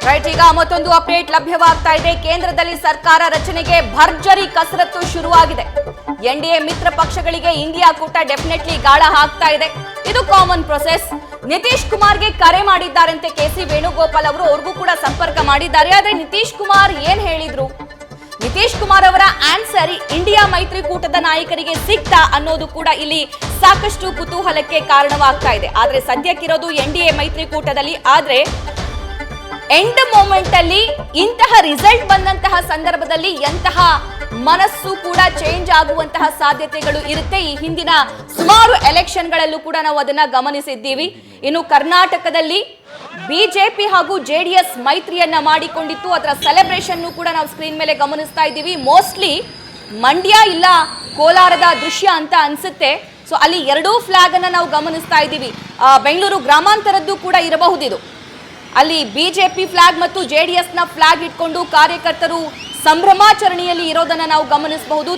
Right, ಈಗ ಮತ್ತೊಂದು update ಲಭ್ಯವಾಗ್ತಾ ಇದೆ. ಕೇಂದ್ರದಲ್ಲಿ ಸರ್ಕಾರ ರಚನೆಗೆ ಭರ್ಜರಿ ಕಸರತ್ತು ಶುರುವಾಗಿದೆ. ಎನ್ಡಿಎ ಮಿತ್ರ ಪಕ್ಷಗಳಿಗೆ ಇಂಡಿಯಾ ಕೂಟ ಡೆಫಿನೆಟ್ಲಿ ಗಾಳ ಹಾಕ್ತಾ ಇದೆ. ಇದು ಕಾಮನ್ ಪ್ರೊಸೆಸ್. ನಿತೀಶ್ ಕುಮಾರ್ಗೆ ಕರೆ ಮಾಡಿದ್ದಾರಂತೆ ಕೆಸಿ ವೇಣುಗೋಪಾಲ್ ಅವರು. ಅವ್ರಿಗೂ ಕೂಡ ಸಂಪರ್ಕ ಮಾಡಿದ್ದಾರೆ. ಆದ್ರೆ ನಿತೀಶ್ ಕುಮಾರ್ ಏನ್ ಹೇಳಿದ್ರು? ನಿತೀಶ್ ಕುಮಾರ್ ಅವರ ಆನ್ಸರ್ ಇಂಡಿಯಾ ಮೈತ್ರಿಕೂಟದ ನಾಯಕರಿಗೆ ಸಿಗ್ತಾ ಅನ್ನೋದು ಕೂಡ ಇಲ್ಲಿ ಸಾಕಷ್ಟು ಕುತೂಹಲಕ್ಕೆ ಕಾರಣವಾಗ್ತಾ ಇದೆ. ಆದ್ರೆ ಸದ್ಯಕ್ಕಿರೋದು ಎನ್ಡಿಎ ಮೈತ್ರಿಕೂಟದಲ್ಲಿ. ಆದ್ರೆ ಎಂಡ್ ಮೂಮೆಂಟ್ ಅಲ್ಲಿ ಇಂತಹ ರಿಸಲ್ಟ್ ಬಂದಂತಹ ಸಂದರ್ಭದಲ್ಲಿ ಎಂತಹ ಮನಸ್ಸು ಕೂಡ ಚೇಂಜ್ ಆಗುವಂತಹ ಸಾಧ್ಯತೆಗಳು ಇರುತ್ತೆ. ಈ ಹಿಂದಿನ ಸುಮಾರು ಎಲೆಕ್ಷನ್ಗಳಲ್ಲೂ ಕೂಡ ನಾವು ಅದನ್ನ ಗಮನಿಸಿದ್ದೀವಿ. ಇನ್ನು ಕರ್ನಾಟಕದಲ್ಲಿ ಬಿಜೆಪಿ ಹಾಗೂ ಜೆಡಿಎಸ್ ಮೈತ್ರಿಯನ್ನ ಮಾಡಿಕೊಂಡಿತ್ತು. ಅದರ ಸೆಲೆಬ್ರೇಷನ್ ಕೂಡ ನಾವು ಸ್ಕ್ರೀನ್ ಮೇಲೆ ಗಮನಿಸ್ತಾ ಇದ್ದೀವಿ. ಮೋಸ್ಟ್ಲಿ ಮಂಡ್ಯ ಇಲ್ಲ ಕೋಲಾರದ ದೃಶ್ಯ ಅಂತ ಅನ್ಸುತ್ತೆ. ಸೊ ಅಲ್ಲಿ ಎರಡೂ ಫ್ಲಾಗ್ ಅನ್ನ ನಾವು ಗಮನಿಸ್ತಾ ಇದ್ದೀವಿ. ಬೆಂಗಳೂರು ಗ್ರಾಮಾಂತರದ್ದು ಕೂಡ ಇರಬಹುದಿದು. ಅಲ್ಲಿ ಬಿಜೆಪಿ ಫ್ಲಾಗ್ ಮತ್ತು ಜೆಡಿಎಸ್ ನ ಫ್ಲಾಗ್ ಇಟ್ಕೊಂಡು ಕಾರ್ಯಕರ್ತರು ಸಂಭ್ರಮಾಚರಣೆಯಲ್ಲಿ ಇರೋದನ್ನ ನಾವು ಗಮನಿಸಬಹುದು.